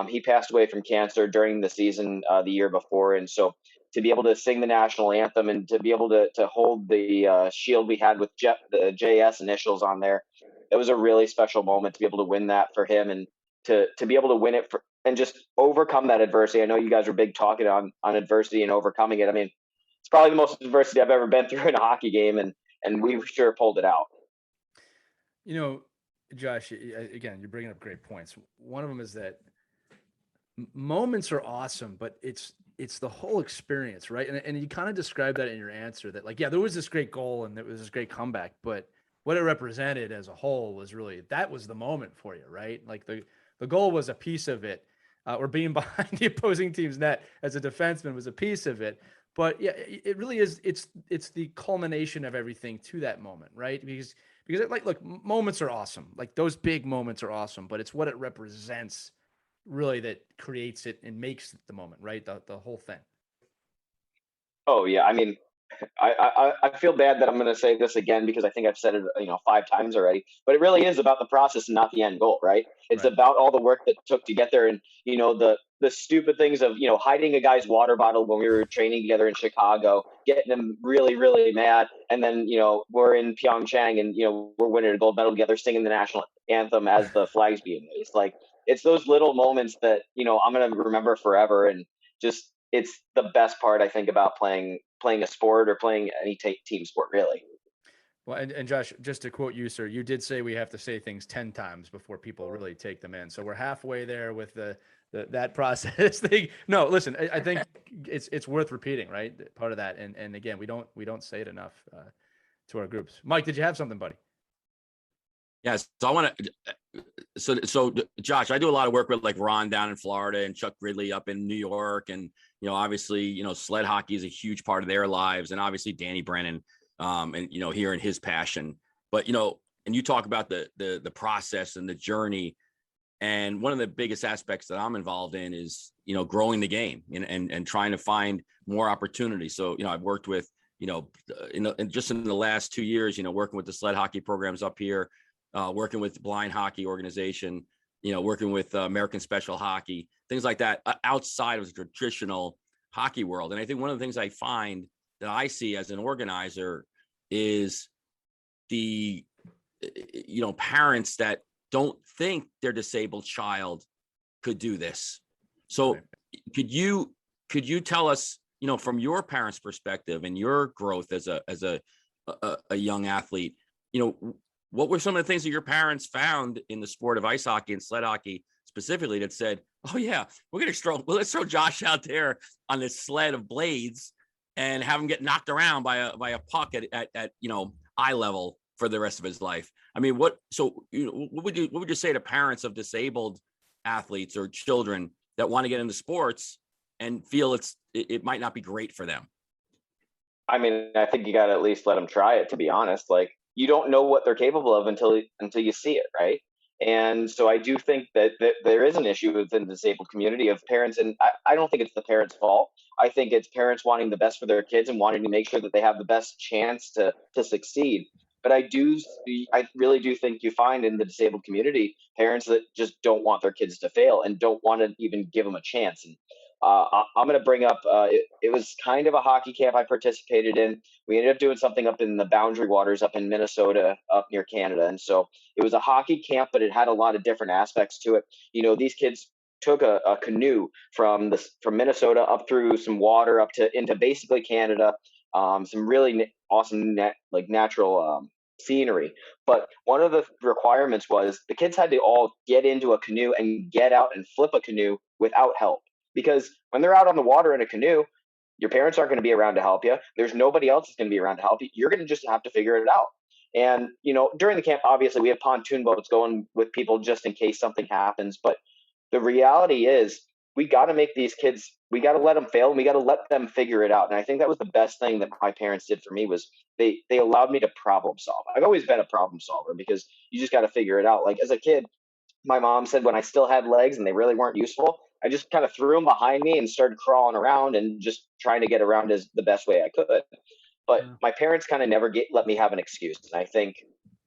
S2: He passed away from cancer during the season the year before, and so to be able to sing the national anthem and to be able to hold the shield we had with the JS initials on there, it was a really special moment to be able to win that for him, and to be able to win it and just overcome that adversity. I know you guys are big talking on adversity and overcoming it. I mean, it's probably the most adversity I've ever been through in a hockey game, and we sure pulled it out.
S1: Josh, again, you're bringing up great points. One of them is that moments are awesome, but it's the whole experience, right? And you kind of described that in your answer, that like, yeah, there was this great goal and there was this great comeback, but what it represented as a whole was really, that was the moment for you, right? Like the goal was a piece of it, or being behind the opposing team's net as a defenseman was a piece of it. But yeah, it really is. It's the culmination of everything to that moment, right? Because like, look, moments are awesome. Like those big moments are awesome, but it's what it represents really that creates it and makes it the moment, right? The whole thing.
S2: Oh yeah, I mean, I feel bad that I'm going to say this again because I think I've said it 5 times already. But it really is about the process and not the end goal, right? It's
S1: Right.
S2: about all the work that took to get there, and the stupid things of hiding a guy's water bottle when we were training together in Chicago, getting him really really mad, and then we're in Pyeongchang and we're winning a gold medal together, singing the national anthem as the flag's being raised. Like it's those little moments that I'm going to remember forever, and just it's the best part I think about playing a sport or playing any team sport, really.
S1: Well, and Josh, just to quote you, sir, you did say we have to say things 10 times before people really take them in. So we're halfway there with that process thing. No, listen, I think it's worth repeating, right? Part of that. And again, we don't say it enough to our groups. Mike, did you have something, buddy?
S4: Yes. So I want to, so Josh, I do a lot of work with like Ron down in Florida and Chuck Gridley up in New York. And, obviously, sled hockey is a huge part of their lives. And obviously Danny Brennan, and, hearing his passion, but, and you talk about the process and the journey. And one of the biggest aspects that I'm involved in is, growing the game and trying to find more opportunities. So, I've worked with, just in the last 2 years, working with the sled hockey programs up here, working with the blind hockey organization, working with American Special Hockey, things like that outside of the traditional hockey world. And I think one of the things I find that I see as an organizer is the, parents that don't think their disabled child could do this. So could you tell us, from your parents' perspective and your growth as a young athlete, what were some of the things that your parents found in the sport of ice hockey and sled hockey specifically that said, oh yeah, let's throw Josh out there on this sled of blades and have him get knocked around by a puck at eye level for the rest of his life? I mean, what would you say to parents of disabled athletes or children that want to get into sports and feel it might not be great for them?
S2: I mean, I think you got to at least let them try it, to be honest. Like, you don't know what they're capable of until you see it, right? And so I do think that there is an issue within the disabled community of parents, and I don't think it's the parents' fault. I think it's parents wanting the best for their kids and wanting to make sure that they have the best chance to succeed. But I really do think you find in the disabled community parents that just don't want their kids to fail and don't want to even give them a chance. And I'm going to bring up, it was kind of a hockey camp I participated in. We ended up doing something up in the Boundary Waters up in Minnesota, up near Canada. And so it was a hockey camp, but it had a lot of different aspects to it. These kids took a canoe from Minnesota up through some water into basically Canada, some really awesome natural scenery. But one of the requirements was the kids had to all get into a canoe and get out and flip a canoe without help. Because when they're out on the water in a canoe, your parents aren't going to be around to help you. There's nobody else that's going to be around to help you. You're going to just have to figure it out. And, during the camp, obviously we have pontoon boats going with people just in case something happens. But the reality is we got to make these kids, we got to let them fail and we got to let them figure it out. And I think that was the best thing that my parents did for me was they allowed me to problem solve. I've always been a problem solver because you just got to figure it out. Like as a kid, my mom said when I still had legs and they really weren't useful, I just kind of threw them behind me and started crawling around and just trying to get around as the best way I could. But my parents kind of never let me have an excuse. And I think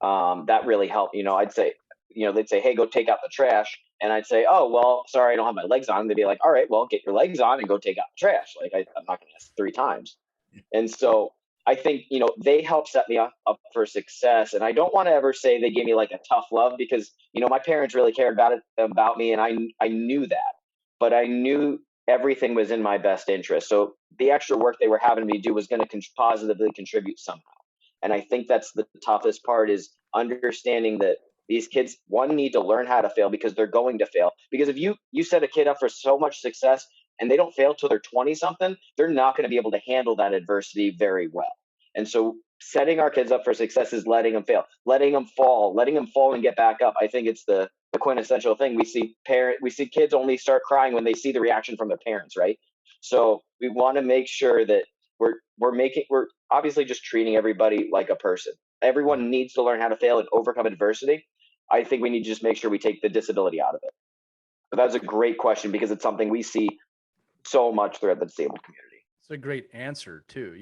S2: that really helped. I'd say, they'd say, hey, go take out the trash. And I'd say, oh, well, sorry, I don't have my legs on. They'd be like, all right, well, get your legs on and go take out the trash. Like, I'm not going to ask 3 times. And so I think, they helped set me up for success. And I don't want to ever say they gave me like a tough love because, my parents really cared about me. And I knew that, but I knew everything was in my best interest. So the extra work they were having me do was going to positively contribute somehow. And I think that's the toughest part is understanding that these kids, one, need to learn how to fail because they're going to fail. Because if you set a kid up for so much success and they don't fail till they're 20 something, they're not going to be able to handle that adversity very well. And so setting our kids up for success is letting them fail, letting them fall and get back up. I think it's the quintessential thing. We see kids only start crying when they see the reaction from their parents, right? So we want to make sure that we're obviously just treating everybody like a person. Everyone needs to learn how to fail and overcome adversity. I think we need to just make sure we take the disability out of it. But that's a great question because it's something we see so much throughout the disabled community.
S1: It's a great answer too.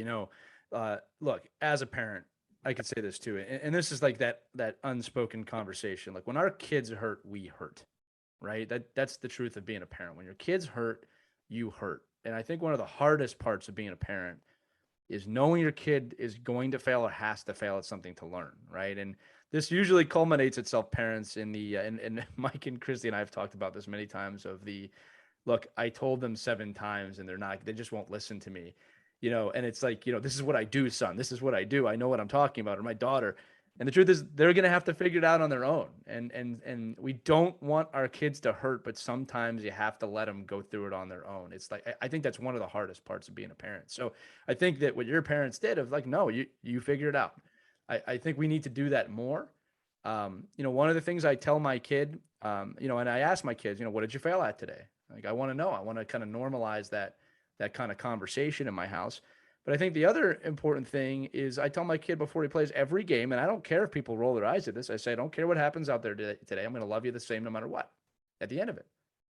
S1: Look, as a parent, I could say this too. And this is like that unspoken conversation. Like when our kids hurt, we hurt, right? That's the truth of being a parent. When your kids hurt, you hurt. And I think one of the hardest parts of being a parent is knowing your kid is going to fail or has to fail at something to learn, right? And this usually culminates itself, parents, in the and Mike and Christy and I have talked about this many times of the, look, I told them 7 times and they just won't listen to me, and it's like, this is what I do, son. This is what I do. I know what I'm talking about, or my daughter. And the truth is they're going to have to figure it out on their own. And we don't want our kids to hurt, but sometimes you have to let them go through it on their own. It's like, I think that's one of the hardest parts of being a parent. So I think that what your parents did of like, no, you figure it out. I think we need to do that more. One of the things I tell my kid, and I ask my kids, what did you fail at today? Like, I want to know, I want to kind of normalize that kind of conversation in my house. But I think the other important thing is I tell my kid before he plays every game, and I don't care if people roll their eyes at this. I say, I don't care what happens out there today. I'm going to love you the same no matter what at the end of it,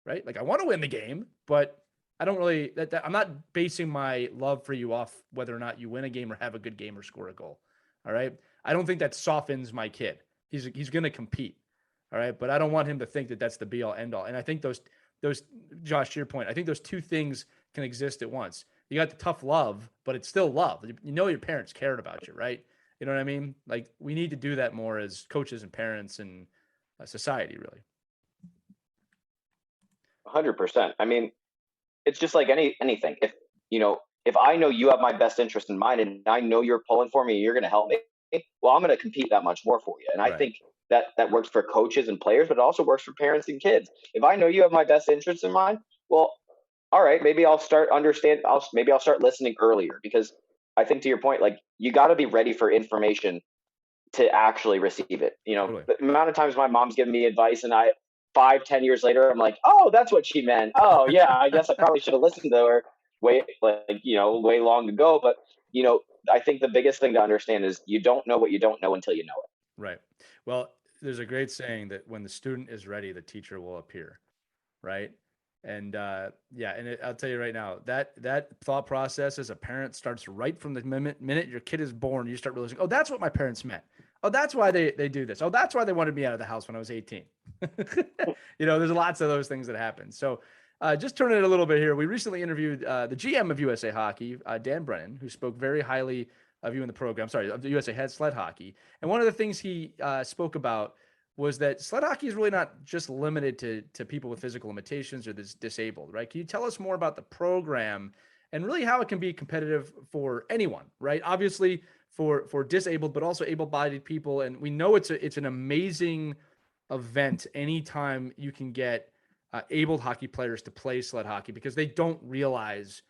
S1: right? Like I want to win the game, but I don't really, I'm not basing my love for you off whether or not you win a game or have a good game or score a goal. All right. I don't think that softens my kid. He's going to compete. All right. But I don't want him to think that that's the be all end all. And I think those, Josh, to your point, I think those two things can exist at once. You got the tough love, but it's still love. Your parents cared about you, right? You know what I mean? Like we need to do that more as coaches and parents and society, really.
S2: 100%. I mean, it's just like anything. If I know you have my best interest in mind and I know you're pulling for me and you're going to help me, well, I'm going to compete that much more for you. And right. I think that works for coaches and players, but it also works for parents and kids. If I know you have my best interest in mind, well, all right, maybe I'll start listening earlier because I think to your point, like you got to be ready for information to actually receive it. Totally. The amount of times my mom's given me advice and 5-10 years later, I'm like, oh, that's what she meant. Oh yeah, I guess I probably should have listened to her way long ago. But I think the biggest thing to understand is you don't know what you don't know until you know it.
S1: Right. Well, there's a great saying that when the student is ready, the teacher will appear. Right. And I'll tell you right now, that thought process as a parent starts right from the minute your kid is born. You start realizing, oh, that's what my parents meant. Oh, that's why they do this. Oh, that's why they wanted me out of the house when I was 18. There's lots of those things that happen. So just turning it a little bit here. We recently interviewed the GM of USA Hockey, Dan Brennan, who spoke very highly of you in the program. Sorry, of the USA Head Sled Hockey. And one of the things he spoke about was that sled hockey is really not just limited to people with physical limitations or disabled, right? Can you tell us more about the program and really how it can be competitive for anyone, right? Obviously for disabled, but also able-bodied people. And we know it's an amazing event anytime you can get able hockey players to play sled hockey because they don't realize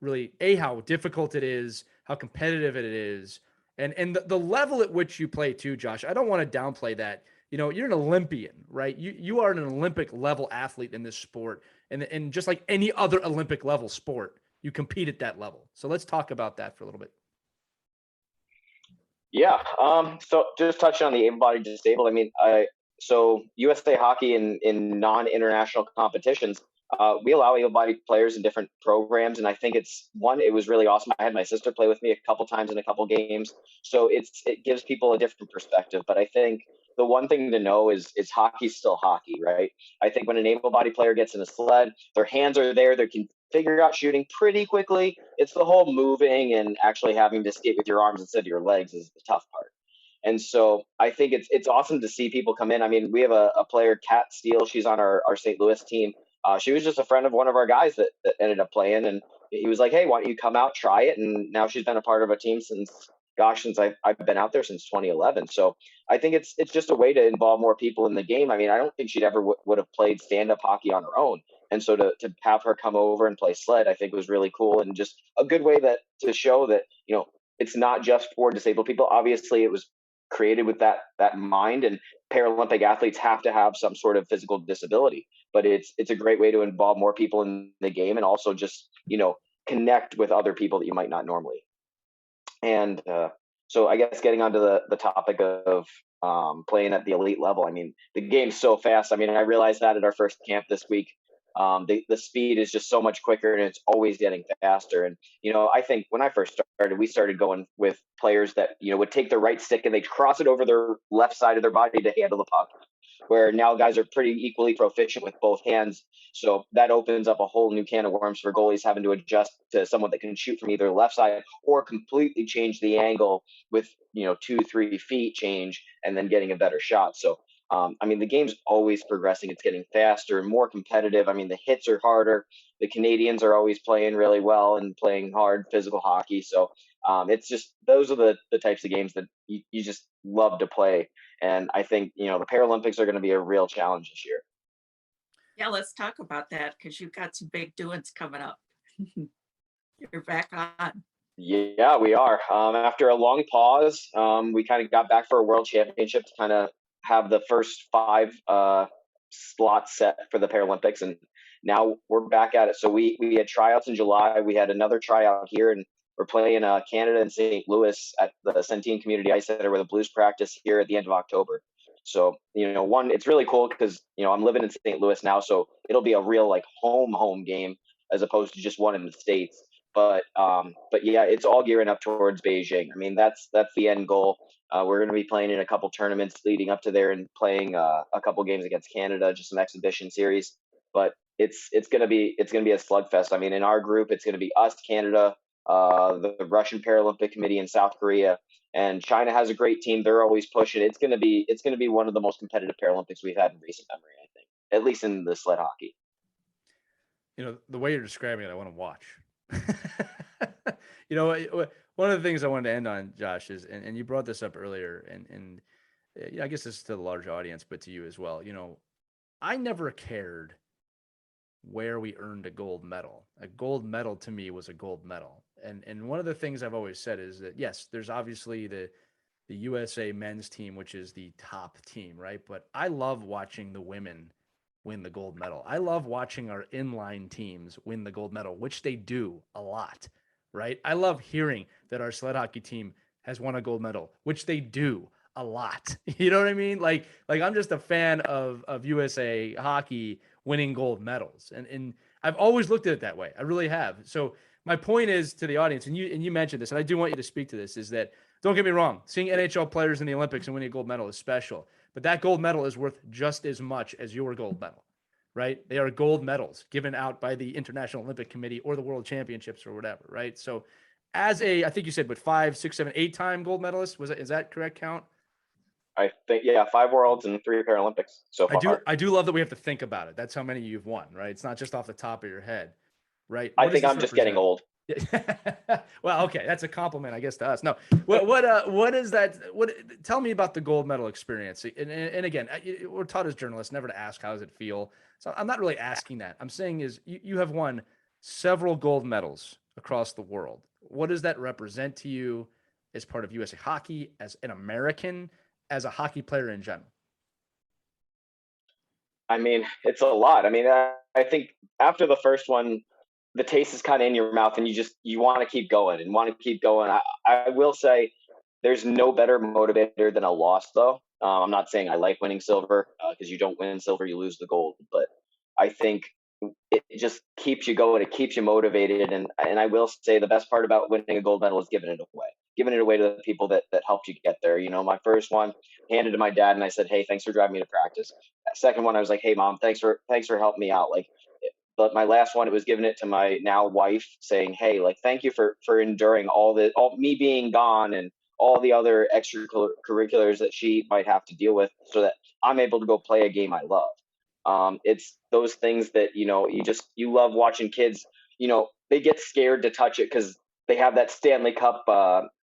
S1: really how difficult it is, how competitive it is, And the level at which you play too, Josh, I don't want to downplay that. You know, you're an Olympian, right? You are an Olympic level athlete in this sport. And just like any other Olympic level sport, you compete at that level. So let's talk about that for a little bit.
S2: Yeah. So just touching on the able-bodied disabled, I mean, so USA Hockey in non-international competitions, we allow able-bodied players in different programs, and I think it was really awesome. I had my sister play with me a couple times in a couple games, so it gives people a different perspective. But I think the one thing to know is hockey's still hockey, right? I think when an able-bodied player gets in a sled, their hands are there, they can figure out shooting pretty quickly. It's the whole moving and actually having to skate with your arms instead of your legs is the tough part. And so I think it's awesome to see people come in. I mean, we have a player, Kat Steele. She's on our St. Louis team. She was just a friend of one of our guys that ended up playing, and he was like, "Hey, why don't you come out, try it?" And now she's been a part of a team since I've been out there since 2011. So I think it's just a way to involve more people in the game. I mean, I don't think she'd ever would have played stand-up hockey on her own. And so to have her come over and play sled, I think was really cool, and just a good way to show that, you know, it's not just for disabled people. Obviously, it was created with that mind, and Paralympic athletes have to have some sort of physical disability. But it's a great way to involve more people in the game, and also just, you know, connect with other people that you might not normally. And so I guess getting onto the topic of playing at the elite level, I mean, the game's so fast. I mean, I realized that at our first camp this week. The speed is just so much quicker, and it's always getting faster. And, you know, I think when I first started, we started going with players that, you know, would take their right stick and they'd cross it over their left side of their body to handle the puck, where now guys are pretty equally proficient with both hands. So that opens up a whole new can of worms for goalies having to adjust to someone that can shoot from either left side or completely change the angle with, you know, 2-3 feet change and then getting a better shot. So I mean, the game's always progressing. It's getting faster and more competitive. I mean, the hits are harder. The Canadians are always playing really well and playing hard physical hockey. So it's just, those are the types of games that you just love to play. And I think, you know, the Paralympics are going to be a real challenge this year.
S3: Yeah, let's talk about that, because you've got some big doings coming up. You're back on.
S2: Yeah, we are. After a long pause, we kind of got back for a world championship to kind of have the first 5 slots set for the Paralympics, and now we're back at it. So we had tryouts in July. We had another tryout here, and we're playing Canada and St. Louis at the Centene Community Ice Center with a Blues practice here at the end of October. So, you know, it's really cool because, you know, I'm living in St. Louis now, so it'll be a real like home game as opposed to just one in the States. But yeah, it's all gearing up towards Beijing. I mean, that's the end goal. We're going to be playing in a couple tournaments leading up to there, and playing a couple games against Canada, just some exhibition series. But it's going to be a slugfest. I mean, in our group, it's going to be us, Canada, the Russian Paralympic Committee, and South Korea. And China has a great team. They're always pushing. It's going to be one of the most competitive Paralympics we've had in recent memory, I think, at least in the sled hockey.
S1: You know, the way you're describing it, I want to watch. You know, one of the things I wanted to end on, Josh, is, and you brought this up earlier, and I guess this is to the large audience, but to you as well. You know, I never cared where we earned a gold medal. A gold medal to me was a gold medal. And one of the things I've always said is that, yes, there's obviously the USA men's team, which is the top team, right? But I love watching the women win the gold medal. I love watching our inline teams win the gold medal, which they do a lot, right? I love hearing that our sled hockey team has won a gold medal, which they do a lot. You know what I mean? Like I'm just a fan of USA hockey winning gold medals. And I've always looked at it that way. I really have. So my point is to the audience, and you mentioned this, and I do want you to speak to this, is that, don't get me wrong, seeing NHL players in the Olympics and winning a gold medal is special, but that gold medal is worth just as much as your gold medal, right? They are gold medals given out by the International Olympic Committee or the World Championships or whatever, right? So as I think you said, 5, 6, 7, 8-time gold medalist, is that correct count?
S2: I think, yeah, 5 worlds and 3 Paralympics so far.
S1: I do love that we have to think about it. That's how many you've won, right? It's not just off the top of your head, right?
S2: I think I'm just getting old.
S1: Well, okay, that's a compliment, I guess, to us. No, what is that? Tell me about the gold medal experience. And again, we're taught as journalists never to ask how does it feel. So I'm not really asking that. I'm saying is you have won several gold medals across the world. What does that represent to you? as part of USA Hockey, as an American, as a hockey player in general?
S2: I mean, it's a lot. I mean, I think after the first one, the taste is kind of in your mouth, and you want to keep going and want to keep going. I will say, there's no better motivator than a loss, though. I'm not saying I like winning silver, because you don't win silver, you lose the gold. But I think it just keeps you going. It keeps you motivated. And I will say the best part about winning a gold medal is giving it away to the people that helped you get there. You know, my first one, handed to my dad, and I said, "Hey, thanks for driving me to practice." Second one, I was like, "Hey, Mom, thanks for helping me out." Like, but my last one, it was giving it to my now wife, saying, "Hey, like, thank you for enduring all me being gone and all the other extracurriculars that she might have to deal with, so that I'm able to go play a game I love." It's those things that, you love watching kids. They get scared to touch it because they have that Stanley Cup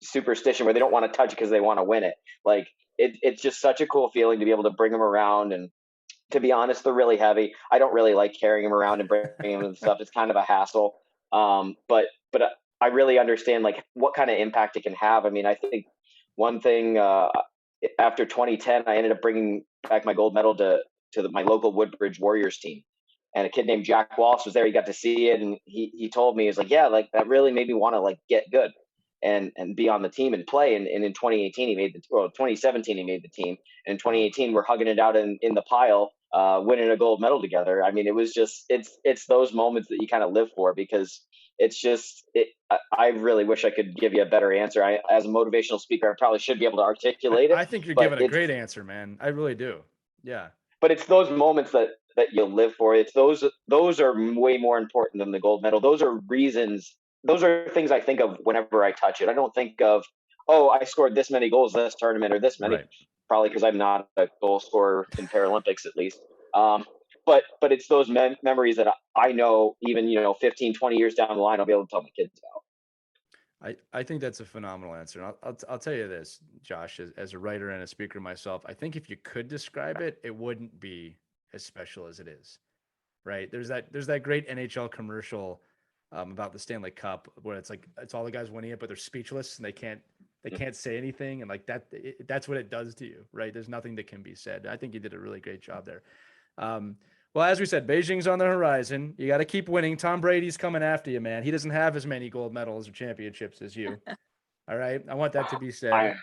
S2: superstition where they don't want to touch it because they want to win it. Like, it's just such a cool feeling to be able to bring them around. And to be honest, they're really heavy. I don't really like carrying them around and bringing them and stuff. It's kind of a hassle. But I really understand like what kind of impact it can have. I mean, I think one thing, after 2010, I ended up bringing back my gold medal to my local Woodbridge Warriors team. And a kid named Jack Wallace was there. He got to see it, and he told me, he's like, "Yeah, like that really made me want to like get good and be on the team and play." And in 2018, 2017, he made the team. And in 2018, we're hugging it out in the pile, winning a gold medal together. I mean, it was just, it's those moments that you kind of live for, because it's just, I really wish I could give you a better answer. As a motivational speaker, I probably should be able to articulate it.
S1: I think you're giving a great answer, man. I really do. Yeah.
S2: But it's those moments that you live for. It's those are way more important than the gold medal. Those are reasons. Those are things I think of whenever I touch it. I don't think of, oh, I scored this many goals this tournament or this many. Right. Probably because I'm not a goal scorer in Paralympics, at least. But it's those memories that I know, even 15, 20 years down the line, I'll be able to tell my kids about.
S1: I think that's a phenomenal answer. I'll tell you this, Josh, as a writer and a speaker myself, I think if you could describe it, it wouldn't be as special as it is, right? There's that great NHL commercial about the Stanley Cup where it's like, it's all the guys winning it, but they're speechless and they can't say anything. And like that's what it does to you, right? There's nothing that can be said. I think you did a really great job there. Well, as we said, Beijing's on the horizon. You got to keep winning. Tom Brady's coming after you, man. He doesn't have as many gold medals or championships as you. All right. I want that to be said.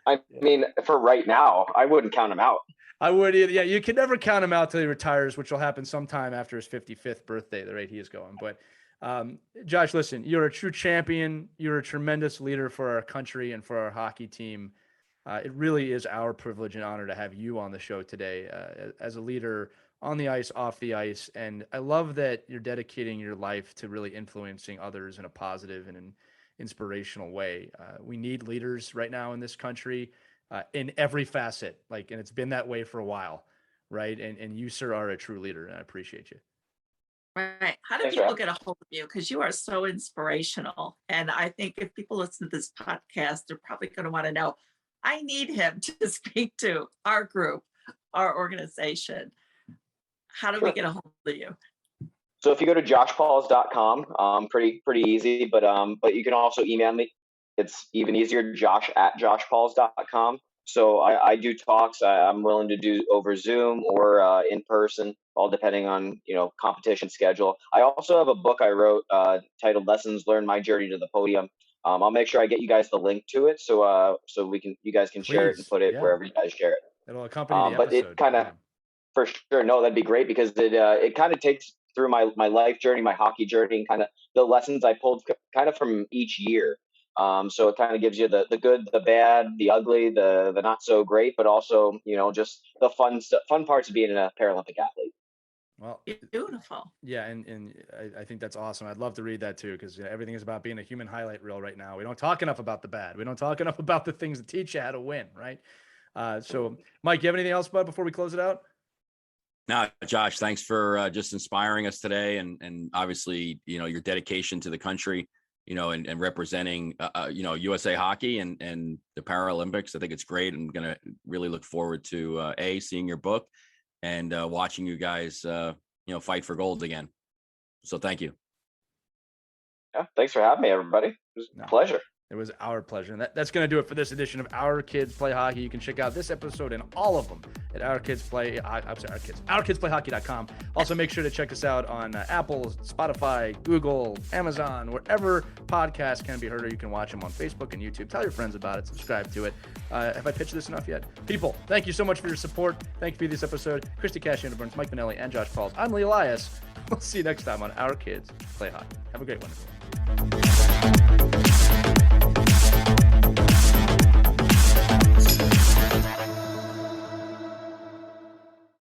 S2: I mean, for right now, I wouldn't count him out.
S1: I would. Yeah. You can never count him out till he retires, which will happen sometime after his 55th birthday, the rate he is going. But Josh, listen, you're a true champion. You're a tremendous leader for our country and for our hockey team. It really is our privilege and honor to have you on the show today as a leader on the ice, off the ice. And I love that you're dedicating your life to really influencing others in a positive and an inspirational way. We need leaders right now in this country in every facet, and it's been that way for a while, right? And you, sir, are a true leader, and I appreciate you.
S3: Right. How do people get a hold of you? Because you are so inspirational. And I think if people listen to this podcast, they're probably going to want to know, I need him to speak to our group, our organization. How do we get a hold of you?
S2: So if you go to joshpauls.com, pretty easy, but you can also email me. It's even easier, josh@joshpauls.com. So I do talks. I'm willing to do over Zoom or in person, all depending on, competition schedule. I also have a book I wrote titled Lessons Learned: My Journey to the Podium. I'll make sure I get you guys the link to it, so you guys can share it and put it wherever you guys share it.
S1: It'll accompany the episode.
S2: But it kind of, for sure, no, that'd be great, because it kind of takes through my life journey, my hockey journey, and kind of the lessons I pulled kind of from each year. So it kind of gives you the good, the bad, the ugly, the not so great, but also, just the fun parts of being a Paralympic athlete.
S3: Well, beautiful.
S1: Yeah. And I think that's awesome. I'd love to read that too, because everything is about being a human highlight reel right now. We don't talk enough about the bad. We don't talk enough about the things that teach you how to win. Right. So Mike, you have anything else, bud, before we close it out?
S4: No, Josh, thanks for just inspiring us today. And obviously, your dedication to the country, and representing, USA Hockey and the Paralympics. I think it's great. I'm going to really look forward to seeing your book and watching you guys, fight for gold again. So thank you.
S2: Yeah, thanks for having me, everybody. It was a pleasure.
S1: It was our pleasure. And that's going to do it for this edition of Our Kids Play Hockey. You can check out this episode and all of them at OurKidsPlayHockey.com. Also, make sure to check us out on Apple, Spotify, Google, Amazon, wherever podcasts can be heard, or you can watch them on Facebook and YouTube. Tell your friends about it. Subscribe to it. Have I pitched this enough yet? People, thank you so much for your support. Thank you for this episode. Christy Cashiana Burns, Mike Manelli, and Josh Pauls. I'm Lee Elias. We'll see you next time on Our Kids Play Hockey. Have a great one, everyone.